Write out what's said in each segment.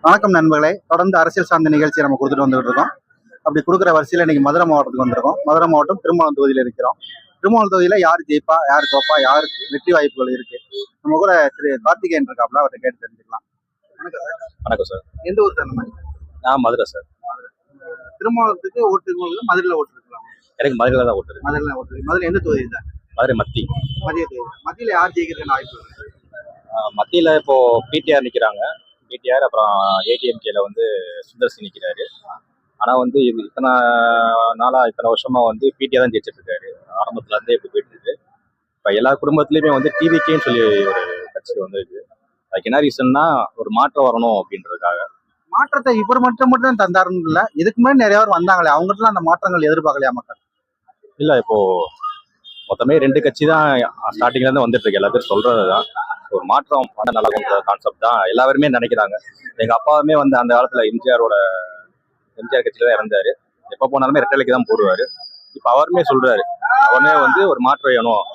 வணக்கம் நண்பர்களே, தொடர்ந்து அரசியல் சார்ந்த நிகழ்ச்சி நம்ம கொடுத்துட்டு வந்துட்டு இருக்கோம். அப்படி கொடுக்குற வரிசையில் இன்னைக்கு மதுரை மாவட்டத்துக்கு வந்திருக்கோம். மதுரை மாவட்டம் திருமாவளம் தொகுதியில் இருக்கிறோம். திருமாவளம் தொகுதியில் யார் ஜெயிப்பா, யார் தோப்பா, யாருக்கு வெற்றி வாய்ப்புகள் இருக்கு, நம்ம கூட திரு கார்த்திகேயன் இருக்காப்ல, அவர்கிட்ட கேட்டு தெரிஞ்சுக்கலாம். வணக்கம் சார். எந்த ஊர் சார்? நான் மதுரை சார். திருமாவளத்துக்கு ஓட்டு இருக்கும்போது மதுரையில் ஓட்டு இருக்கலாம். எனக்கு மதுரையில் தான் ஓட்டு. மதுரையில் ஓட்டு. மதுரை எந்த தொகுதி சார்? மதுரை மத்திய தொகுதி. மத்தியில் யார் ஜெயிக்கிறதுக்கு வாய்ப்பு இருக்கு? மத்தியில் இப்போ பிடிஆர் நிற்கிறாங்க. பிடிஆர் அப்புறம் ஏடிஎம்கேல வந்து சுந்தர்சி நிற்கிறாரு. ஆனால் வந்து இது இத்தனை வருஷமா வந்து பிடிஆர் தான் ஜெயிச்சிட்டு இருக்காரு. ஆரம்பத்துல இருந்தே இப்படி போயிட்டு இருக்கு. இப்போ எல்லா குடும்பத்துலையுமே வந்து டிவிகேன்னு சொல்லி ஒரு கட்சி வந்துருக்கு. அதுக்கு என்ன ரீசன்னா ஒரு மாற்றம் வரணும் அப்படின்றதுக்காக. மாற்றத்தை இவர் மட்டும் தந்தாருன்னு இல்லை, இதுக்கு முன்னாடி நிறைய பேர் வந்தாங்களே, அவங்ககிட்ட அந்த மாற்றங்கள் எதிர்பார்க்கலையா மக்கள்? இல்லை, இப்போ மொத்தமே 2 கட்சி தான் ஸ்டார்டிங்ல இருந்து வந்துட்டு இருக்கு. எல்லாத்தையும் சொல்றதுதான் ஒரு மாற்றம் பண்ண நல்ல கான்செப்ட் தான் எல்லாருமே நினைக்கிறாங்க. எங்க அப்பாவுமே வந்து அந்த காலத்துல எம்ஜிஆர் கட்சியில தான் இறந்தாரு. எப்ப போனாலுமே ரெட்டலைக்கு தான் போடுவாரு. இப்ப அவருமே சொல்றாரு, அவனே வந்து ஒரு மாற்றம் வேணும்,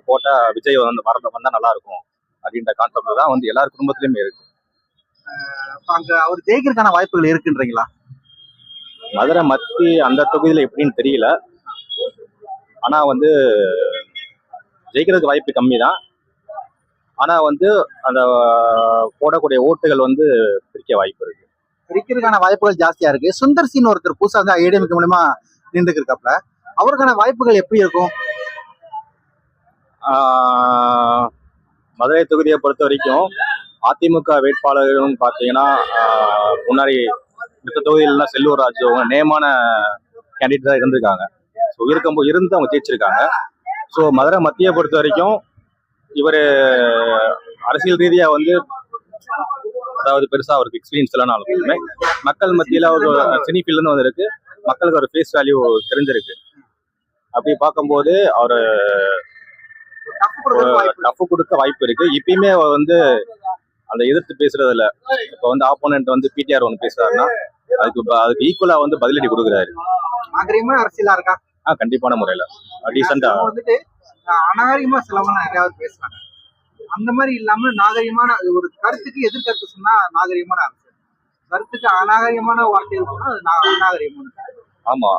போட்டா விஜய் வந்து வந்தா நல்லா இருக்கும் அப்படின்ற கான்செப்ட் தான் வந்து எல்லார் குடும்பத்திலயுமே இருக்கு. அங்க அவர் ஜெயிக்கிறதுக்கான வாய்ப்புகள் இருக்குன்றீங்களா? மதுரை மத்தி அந்த தொகுதியில எப்படின்னு தெரியல. ஆனா வந்து ஜெயிக்கிறதுக்கு வாய்ப்பு கம்மி தான். ஆனா வந்து அந்த போடக்கூடிய ஓட்டுகள் வந்து பிரிக்க வாய்ப்பு இருக்கு. பிரிக்கிறதுக்கான வாய்ப்புகள் ஜாஸ்தியா இருக்கு. சுந்தர்சின்னு ஒருத்தர் புதுசா தான் ஏடிஎம்கே மூலமா நின்றுக்கு இருக்காப்ல, அவருக்கான வாய்ப்புகள் எப்படி இருக்கும்? மதுரை தொகுதியை பொறுத்த வரைக்கும் அதிமுக வேட்பாளர்கள்னு பார்த்தீங்கன்னா முன்னாடி மற்ற தொகுதியிலாம் செல்லூர் ராஜு அவங்க நேமான கேண்டிடேட் தான் இருந்திருக்காங்க. ஸோ இருந்து அவங்க ஜெயிச்சிருக்காங்க. ஸோ மதுரை மத்தியை பொறுத்த வரைக்கும் இவர் அரசியல் ரீதியா வந்து அதாவது பெருசா அவருக்கு எக்ஸ்பீரியன்ஸ் இல்லைனாலுமே மக்கள் மத்தியில ஒரு சினி ஃபீல்டுன்னு வந்திருக்கு. மக்களுக்கு ஒரு ஃபேஸ் வேல்யூ தெரிஞ்சிருக்கு. அப்படி பார்க்கும்போது அவரு டஃப் கொடுக்க வாய்ப்பு இருக்கு. இப்பயுமே வந்து அந்த எதிர்த்து பேசுறது இல்ல. இப்ப வந்து ஆப்போனன்ட் வந்து பிடிஆர் ஒன்று பேசுறாருன்னா அதுக்கு ஈக்குவலா வந்து பதிலடி கொடுக்குறாரு. அரசியலா இருக்கா? கண்டிப்பான முறையில டீசெண்டா வந்துட்டு அநாகரிகமா சிலவங்க நிறையாவது பேசுறாங்க. அந்த மாதிரி இல்லாம நாகரிகமான ஒரு கருத்துக்கு எதிர்கருத்து சொன்னா நாகரிகமான அரசியல், கருத்துக்கு அநாகரிகமான வார்த்தைகள் சொன்னா அது அநாகரிகமான. ஆமா,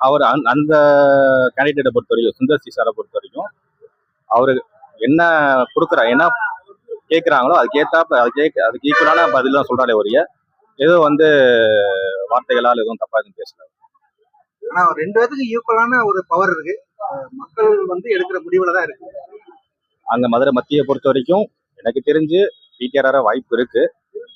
அவர் அந்த கேண்டிடேட்டை பொறுத்த வரைக்கும் சுந்தர்சி சாரை பொறுத்த வரைக்கும் அவரு என்ன கொடுக்குறாரு, என்ன கேட்குறாங்களோ அதுக்கு ஈக்குவலான பதில் தான் சொல்றாரு. ஒழிய ஏதோ வந்து வார்த்தைகளால் எதுவும் தப்பா எதுவும் பேசல. ஆனா 2 பேருக்கு ஈக்குவலான ஒரு பவர் இருக்கு. மக்கள் வந்து எடுக்கிற முடிவுல தான் இருக்கு. அங்க மதுரை மத்தியை பொறுத்த வரைக்கும் எனக்கு தெரிஞ்சு பிடிஆர் வாய்ப்பு இருக்கு.